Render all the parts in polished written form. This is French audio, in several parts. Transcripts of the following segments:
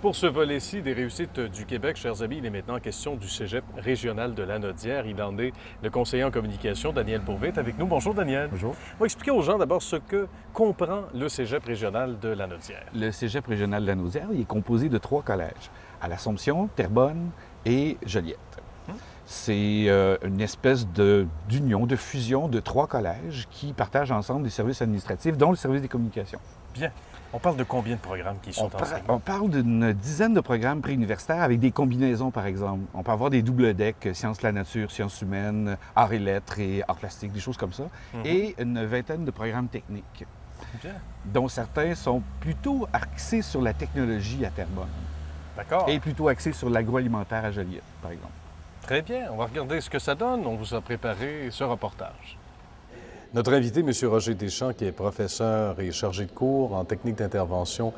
Pour ce volet-ci des réussites du Québec, chers amis, il est maintenant question du Cégep régional de Lanaudière. Il en est le conseiller en communication, Daniel Bourvet, est avec nous. Bonjour, Daniel. Bonjour. On va expliquer aux gens d'abord ce que comprend le Cégep régional de Lanaudière. Le Cégep régional de Lanaudière, il est composé de 3 collèges, à l'Assomption, Terrebonne et Joliette. C'est une espèce d'union, de fusion de 3 collèges qui partagent ensemble des services administratifs, dont le service des communications. Bien. On parle de combien de programmes qui sont enseignés? On parle d'une dizaine de programmes préuniversitaires avec des combinaisons, par exemple. On peut avoir des doubles decks, sciences de la nature, sciences humaines, arts et lettres et arts plastiques, des choses comme ça, et une vingtaine de programmes techniques, Bien. dont certains sont plutôt axés sur la technologie à Terrebonne. D'accord. Et plutôt axés sur l'agroalimentaire à Joliette, par exemple. Très bien. On va regarder ce que ça donne. On vous a préparé ce reportage. Notre invité, M. Roger Deschamps, qui est professeur et chargé de cours en technique d'intervention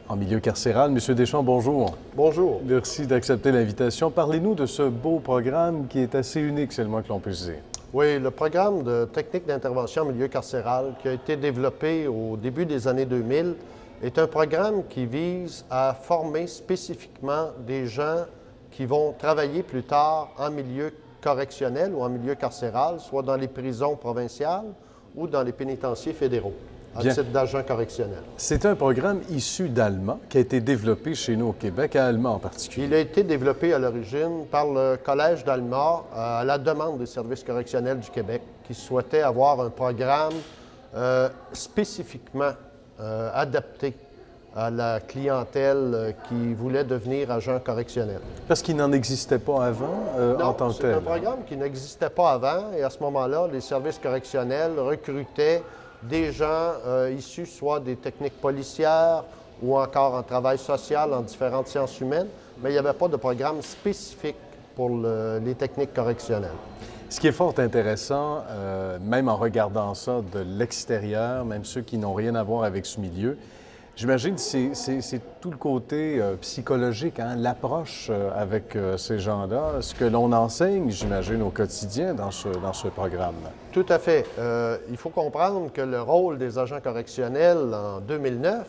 en milieu carcéral. M. Deschamps, bonjour. Bonjour. Merci d'accepter l'invitation. Parlez-nous de ce beau programme qui est assez unique, c'est le moins que l'on puisse dire. Oui, le programme de technique d'intervention en milieu carcéral qui a été développé au début des années 2000 est un programme qui vise à former spécifiquement des gens qui vont travailler plus tard en milieu correctionnel ou en milieu carcéral, soit dans les prisons provinciales ou dans les pénitenciers fédéraux, à titre d'agent correctionnel. C'est un programme issu d'Allemand qui a été développé chez nous au Québec, à Allemand en particulier. Il a été développé à l'origine par le Collège d'Allemand à la demande des services correctionnels du Québec qui souhaitait avoir un programme spécifiquement adapté à la clientèle qui voulait devenir agent correctionnel. Parce qu'il n'en existait pas avant en tant que tel. C'est un programme qui n'existait pas avant et à ce moment-là, les services correctionnels recrutaient des gens issus soit des techniques policières ou encore en travail social, en différentes sciences humaines, mais il n'y avait pas de programme spécifique pour les techniques correctionnelles. Ce qui est fort intéressant, même en regardant ça de l'extérieur, même ceux qui n'ont rien à voir avec ce milieu, j'imagine que c'est tout le côté psychologique, hein, l'approche avec ces gens-là, ce que l'on enseigne, j'imagine, au quotidien dans ce programme. Tout à fait. Il faut comprendre que le rôle des agents correctionnels en 2009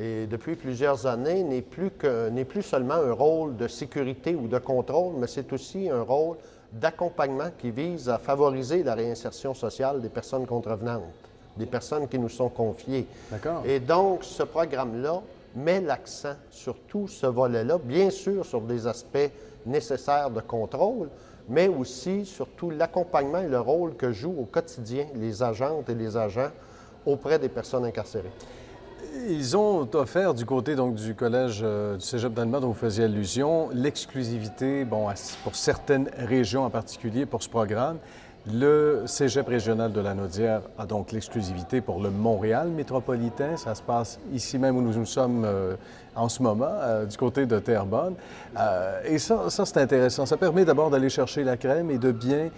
et depuis plusieurs années n'est plus seulement un rôle de sécurité ou de contrôle, mais c'est aussi un rôle d'accompagnement qui vise à favoriser la réinsertion sociale des personnes contrevenantes, des personnes qui nous sont confiées. D'accord. Et donc, ce programme-là met l'accent sur tout ce volet-là, bien sûr sur des aspects nécessaires de contrôle, mais aussi sur tout l'accompagnement et le rôle que jouent au quotidien les agentes et les agents auprès des personnes incarcérées. Ils ont offert du côté donc, du collège du Cégep d'Allemand dont vous faisiez allusion, l'exclusivité pour certaines régions en particulier pour ce programme. Le Cégep régional de Lanaudière a donc l'exclusivité pour le Montréal métropolitain. Ça se passe ici même où nous sommes en ce moment, du côté de Terrebonne. Et ça c'est intéressant. Ça permet d'abord d'aller chercher la crème et de bien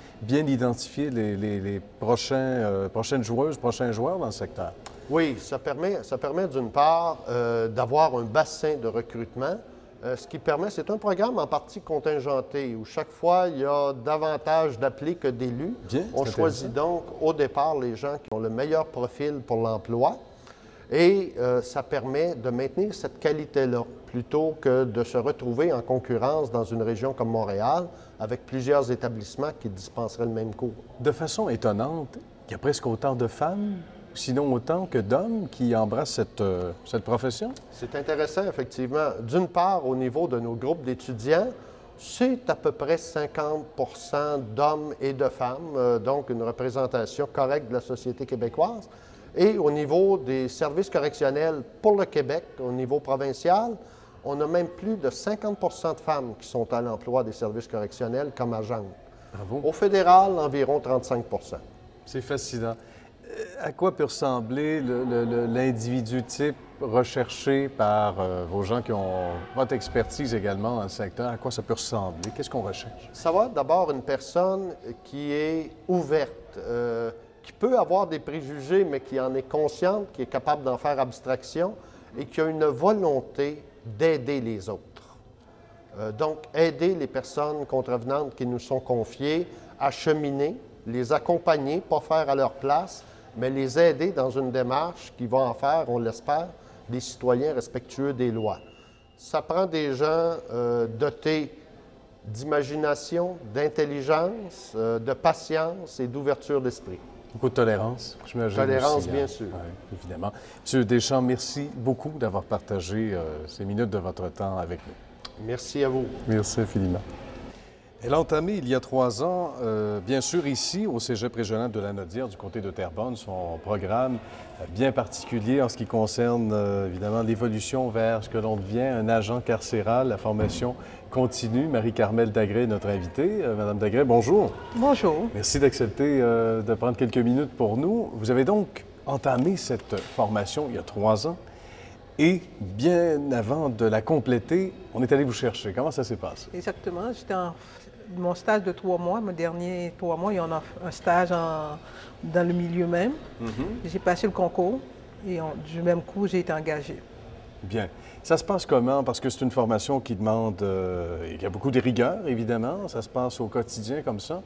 identifier les prochaines joueuses, prochains joueurs dans le secteur. Oui, ça permet d'une part d'avoir un bassin de recrutement. Ce qui permet, c'est un programme en partie contingenté où chaque fois, il y a davantage d'appelés que d'élus. On choisit donc au départ les gens qui ont le meilleur profil pour l'emploi et ça permet de maintenir cette qualité-là plutôt que de se retrouver en concurrence dans une région comme Montréal avec plusieurs établissements qui dispenseraient le même cours. De façon étonnante, il y a presque autant de femmes sinon autant que d'hommes qui embrassent cette profession? C'est intéressant, effectivement. D'une part, au niveau de nos groupes d'étudiants, c'est à peu près 50 d'hommes et de femmes, donc une représentation correcte de la société québécoise. Et au niveau des services correctionnels pour le Québec, au niveau provincial, on a même plus de 50 de femmes qui sont à l'emploi des services correctionnels comme agentes. Bravo. Au fédéral, environ 35 C'est fascinant. À quoi peut ressembler l'individu type recherché par vos gens qui ont votre expertise également dans le secteur? À quoi ça peut ressembler? Qu'est-ce qu'on recherche? Ça va être d'abord une personne qui est ouverte, qui peut avoir des préjugés, mais qui en est consciente, qui est capable d'en faire abstraction et qui a une volonté d'aider les autres. Donc, aider les personnes contrevenantes qui nous sont confiées à cheminer, les accompagner, pas faire à leur place, mais les aider dans une démarche qui va en faire, on l'espère, des citoyens respectueux des lois. Ça prend des gens dotés d'imagination, d'intelligence, de patience et d'ouverture d'esprit. Beaucoup de tolérance, j'imagine. Tolérance, aussi, bien sûr. Oui, évidemment. Monsieur Deschamps, merci beaucoup d'avoir partagé ces minutes de votre temps avec nous. Merci à vous. Merci infiniment. Elle a entamé il y a 3 ans, bien sûr ici, au Cégep régional de Lanaudière, du comté de Terrebonne, son programme bien particulier en ce qui concerne évidemment l'évolution vers ce que l'on devient un agent carcéral, la formation continue. Marie-Carmelle Dagré, notre invitée. Madame Dagré, bonjour. Bonjour. Merci d'accepter de prendre quelques minutes pour nous. Vous avez donc entamé cette formation il y a 3 ans. Et bien avant de la compléter, on est allé vous chercher. Comment ça s'est passé? Exactement. J'étais en mon stage de 3 mois, mon dernier 3 mois, il y en a un stage dans le milieu même. J'ai passé le concours et du même coup, j'ai été engagée. Bien. Ça se passe comment? Parce que c'est une formation qui demande... il y a beaucoup de rigueur, évidemment. Ça se passe au quotidien comme ça.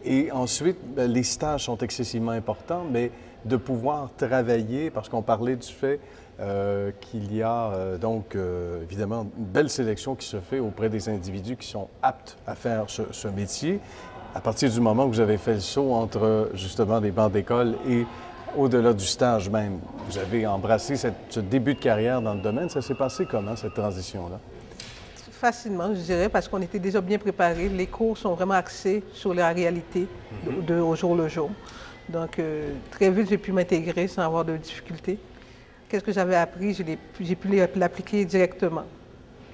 Et ensuite, les stages sont excessivement importants, mais de pouvoir travailler, parce qu'on parlait du fait qu'il y a donc évidemment une belle sélection qui se fait auprès des individus qui sont aptes à faire ce métier. À partir du moment où vous avez fait le saut entre justement des bancs d'école et au-delà du stage même, vous avez embrassé ce début de carrière dans le domaine. Ça s'est passé comment, cette transition-là? Facilement, je dirais, parce qu'on était déjà bien préparés. Les cours sont vraiment axés sur la réalité au jour le jour. Donc, très vite, j'ai pu m'intégrer sans avoir de difficultés. Qu'est-ce que j'avais appris? J'ai pu l'appliquer directement.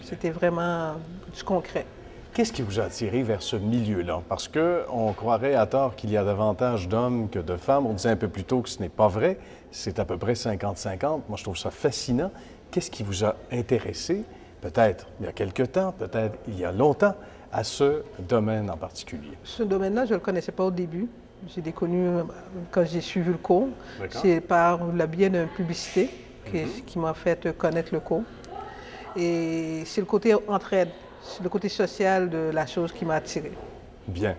C'était vraiment du concret. Qu'est-ce qui vous a attiré vers ce milieu-là? Parce qu'on croirait à tort qu'il y a davantage d'hommes que de femmes. On disait un peu plus tôt que ce n'est pas vrai. C'est à peu près 50-50. Moi, je trouve ça fascinant. Qu'est-ce qui vous a intéressé, peut-être il y a quelque temps, peut-être il y a longtemps, à ce domaine en particulier? Ce domaine-là, je ne le connaissais pas au début. J'ai déconnu quand j'ai suivi le cours. C'est par le biais d'une publicité qui m'a fait connaître le cours. Et c'est le côté entraide, c'est le côté social de la chose qui m'a attiré. Bien.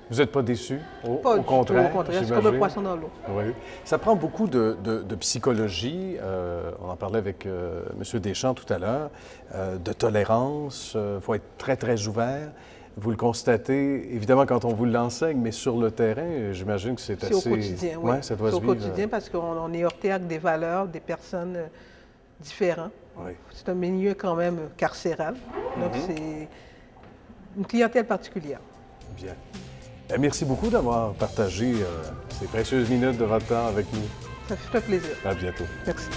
Vous n'êtes pas déçu? Pas du tout, au contraire, c'est comme un poisson dans l'eau. Oui. Ça prend beaucoup de psychologie, on en parlait avec M. Deschamps tout à l'heure, de tolérance, il faut être très, très ouvert. Vous le constatez, évidemment, quand on vous l'enseigne, mais sur le terrain, j'imagine que c'est assez... C'est au quotidien, oui. Ouais, ça doit se vivre. C'est au vivre. quotidien parce qu'on est heurté avec des valeurs, des personnes différentes. Oui. C'est un milieu quand même carcéral, donc c'est une clientèle particulière. Bien. Bien, merci beaucoup d'avoir partagé ces précieuses minutes de votre temps avec nous. Ça fait un plaisir. À bientôt. Merci.